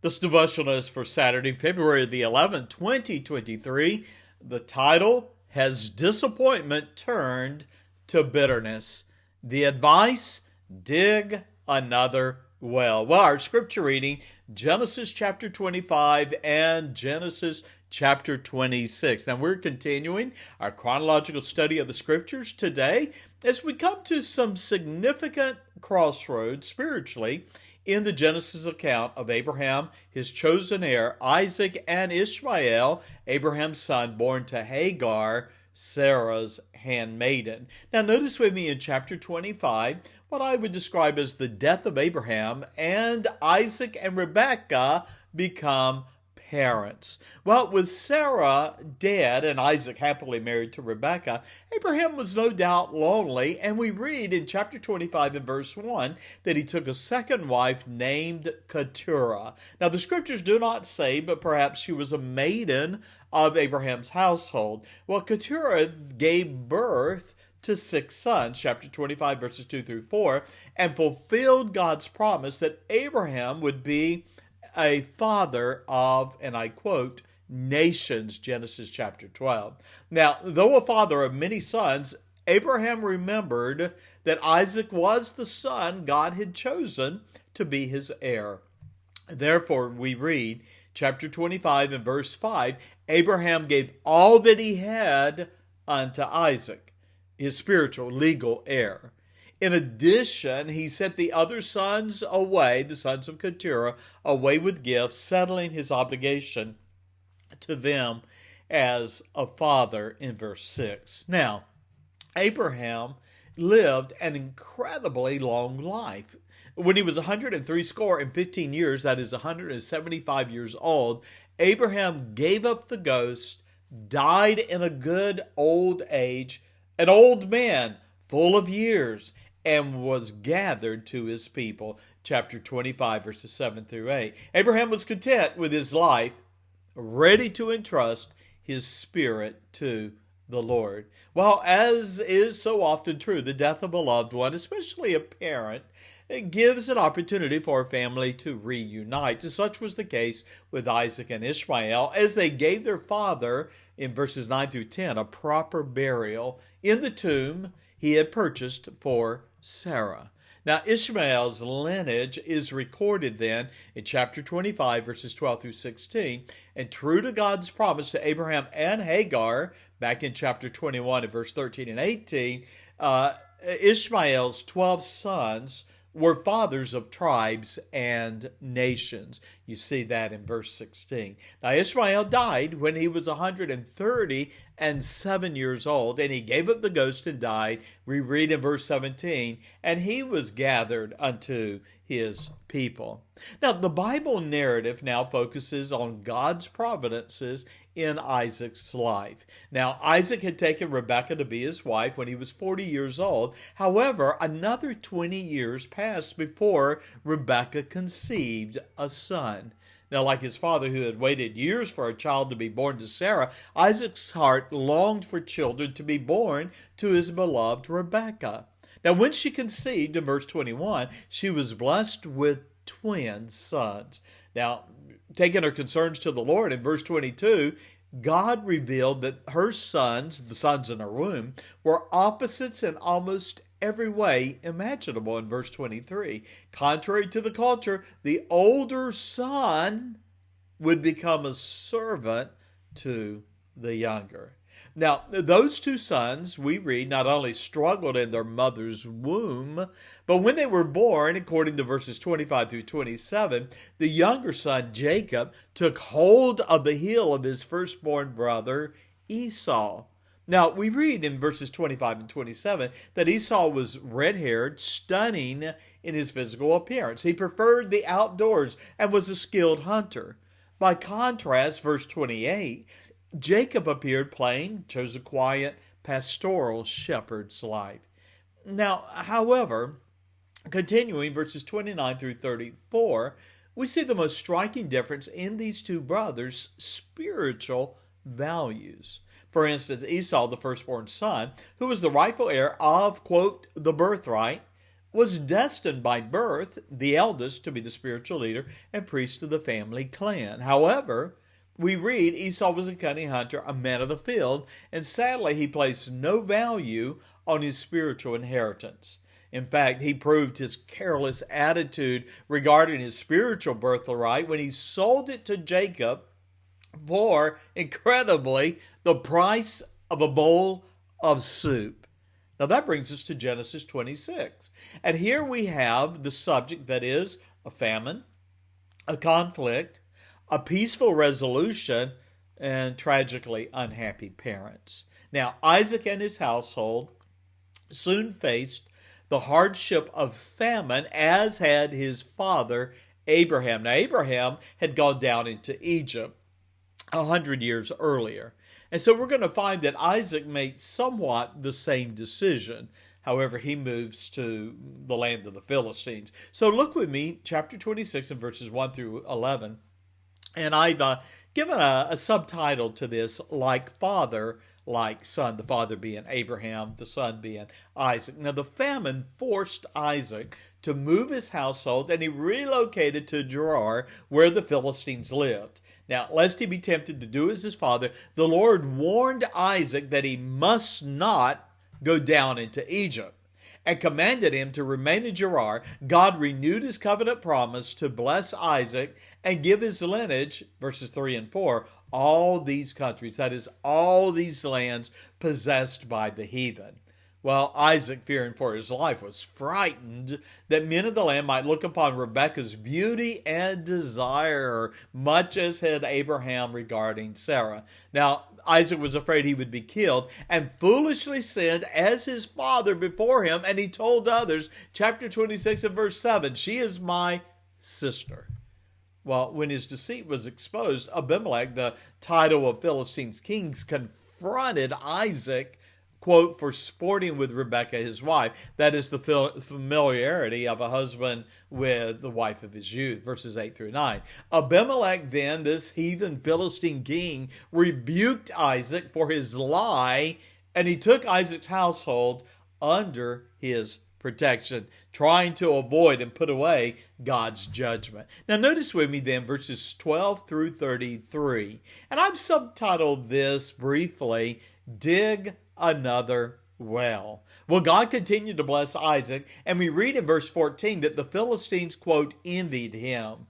This devotional is for Saturday, February the 11th, 2023. The title, Has Disappointment Turned to Bitterness? The advice, dig another well. Well, our scripture reading, Genesis chapter 25 and Genesis chapter 26. Now, we're continuing our chronological study of the scriptures today as we come to some significant crossroads spiritually in the Genesis account of Abraham, his chosen heir, Isaac, and Ishmael, Abraham's son, born to Hagar, Sarah's handmaiden. Now, notice with me in chapter 25 what I would describe as the death of Abraham, and Isaac and Rebekah become parents. Well, with Sarah dead and Isaac happily married to Rebekah, Abraham was no doubt lonely, and we read in chapter 25 and verse 1 that he took a second wife named Keturah. Now, the scriptures do not say, but perhaps she was a maiden of Abraham's household. Well, Keturah gave birth to 6 sons, chapter 25, verses 2 through 4, and fulfilled God's promise that Abraham would be a father of, and I quote, nations, Genesis chapter 12. Now, though a father of many sons, Abraham remembered that Isaac was the son God had chosen to be his heir. Therefore, we read, chapter 25 and verse 5, Abraham gave all that he had unto Isaac, his spiritual, legal heir. In addition, he sent the other sons away, the sons of Keturah, away with gifts, settling his obligation to them as a father in verse 6. Now, Abraham lived an incredibly long life. When he was 103 score and 15 years, that is 175 years old, Abraham gave up the ghost, died in a good old age, an old man full of years, and was gathered to his people. Chapter 25, verses 7 through 8. Abraham was content with his life, ready to entrust his spirit to the Lord. Well, as is so often true, the death of a loved one, especially a parent, it gives an opportunity for a family to reunite. Such was the case with Isaac and Ishmael, as they gave their father, in verses 9 through 10, a proper burial in the tomb he had purchased for Sarah. Now, Ishmael's lineage is recorded then in chapter 25, verses 12 through 16. And true to God's promise to Abraham and Hagar, back in chapter 21 and verse 13 and 18, Ishmael's 12 sons were fathers of tribes and nations. You see that in verse 16. Now, Ishmael died when he was 137 years old, and he gave up the ghost and died. We read in verse 17, and he was gathered unto his people. Now, the Bible narrative now focuses on God's providences in Isaac's life. Now, Isaac had taken Rebekah to be his wife when he was 40 years old. However, another 20 years passed before Rebekah conceived a son. Now, like his father, who had waited years for a child to be born to Sarah, Isaac's heart longed for children to be born to his beloved Rebekah. Now, when she conceived, in verse 21, she was blessed with twin sons. Now, taking her concerns to the Lord, in verse 22, God revealed that her sons, the sons in her womb, were opposites in almost every way imaginable. In verse 23, contrary to the culture, the older son would become a servant to the younger. Now, those two sons, we read, not only struggled in their mother's womb, but when they were born, according to verses 25 through 27, the younger son, Jacob, took hold of the heel of his firstborn brother, Esau. Now, we read in verses 25 and 27 that Esau was red-haired, stunning in his physical appearance. He preferred the outdoors and was a skilled hunter. By contrast, verse 28, Jacob appeared plain, chose a quiet, pastoral shepherd's life. Now, however, continuing verses 29 through 34, we see the most striking difference in these two brothers' spiritual values. For instance, Esau, the firstborn son, who was the rightful heir of, quote, the birthright, was destined by birth, the eldest, to be the spiritual leader and priest of the family clan. However, we read Esau was a cunning hunter, a man of the field, and sadly he placed no value on his spiritual inheritance. In fact, he proved his careless attitude regarding his spiritual birthright when he sold it to Jacob for, incredibly, the price of a bowl of soup. Now that brings us to Genesis 26. And here we have the subject that is a famine, a conflict, a peaceful resolution, and tragically unhappy parents. Now, Isaac and his household soon faced the hardship of famine, as had his father Abraham. Now, Abraham had gone down into Egypt 100 years earlier. And so we're going to find that Isaac made somewhat the same decision. However, he moves to the land of the Philistines. So look with me, chapter 26 and verses 1 through 11. And I've given a subtitle to this, Like Father, Like Son. The father being Abraham, the son being Isaac. Now the famine forced Isaac to move his household, and he relocated to Gerar, where the Philistines lived. Now, lest he be tempted to do as his father, the Lord warned Isaac that he must not go down into Egypt, and commanded him to remain in Gerar. God renewed his covenant promise to bless Isaac and give his lineage, verses 3 and 4, all these countries, that is, all these lands possessed by the heathen. Well, Isaac, fearing for his life, was frightened that men of the land might look upon Rebekah's beauty and desire her, much as had Abraham regarding Sarah. Now, Isaac was afraid he would be killed, and foolishly sinned as his father before him, and he told others, chapter 26 and verse 7, she is my sister. Well, when his deceit was exposed, Abimelech, the title of Philistines' kings, confronted Isaac, quote, for sporting with Rebekah, his wife. That is the familiarity of a husband with the wife of his youth, verses 8 through 9. Abimelech then, this heathen Philistine king, rebuked Isaac for his lie, and he took Isaac's household under his protection, trying to avoid and put away God's judgment. Now notice with me then verses 12 through 33. And I've subtitled this briefly, Dig Another Well. Well, God continued to bless Isaac, and we read in verse 14 that the Philistines, quote, envied him.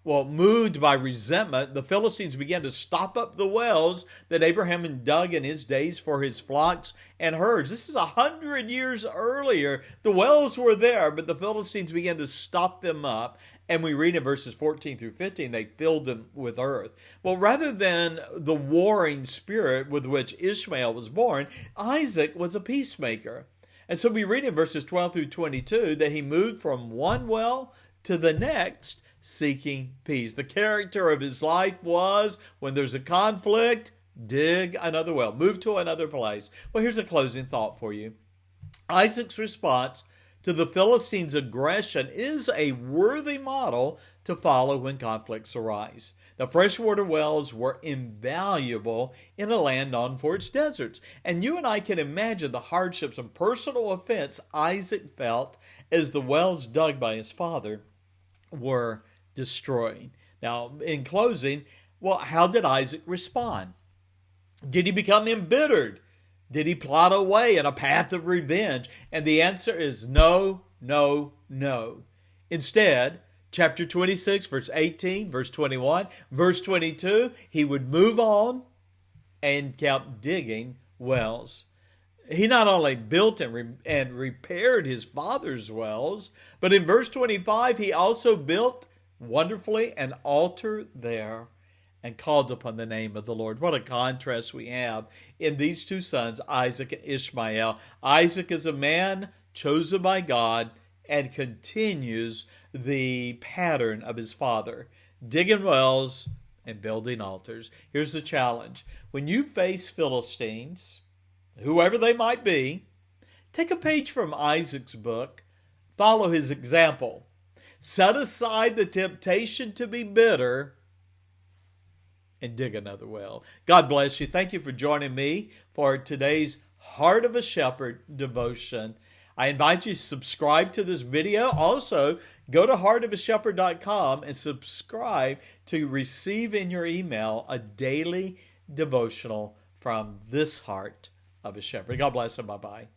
Well, moved by resentment, the Philistines began to stop up the wells that Abraham had dug in his days for his flocks and herds. This is 100 years earlier. The wells were there, but the Philistines began to stop them up. And we read in verses 14 through 15, they filled them with earth. Well, rather than the warring spirit with which Ishmael was born, Isaac was a peacemaker. And so we read in verses 12 through 22 that he moved from one well to the next, seeking peace. The character of his life was, when there's a conflict, dig another well, move to another place. Well, here's a closing thought for you. Isaac's response to the Philistines' aggression is a worthy model to follow when conflicts arise. The freshwater wells were invaluable in a land known for its deserts. And you and I can imagine the hardships and personal offense Isaac felt as the wells dug by his father were destroyed. Now, in closing, well, how did Isaac respond? Did he become embittered? Did he plot a way in a path of revenge? And the answer is no, no, no. Instead, chapter 26, verse 18, verse 21, verse 22, he would move on and kept digging wells. He not only built and repaired his father's wells, but in verse 25, he also built wonderfully an altar there and called upon the name of the Lord. What a contrast we have in these two sons, Isaac and Ishmael. Isaac is a man chosen by God and continues the pattern of his father, digging wells and building altars. Here's the challenge. When you face Philistines, whoever they might be, take a page from Isaac's book, follow his example. Set aside the temptation to be bitter and dig another well. God bless you. Thank you for joining me for today's Heart of a Shepherd devotion. I invite you to subscribe to this video. Also, go to heartofashepherd.com and subscribe to receive in your email a daily devotional from this Heart of a Shepherd. God bless and bye-bye.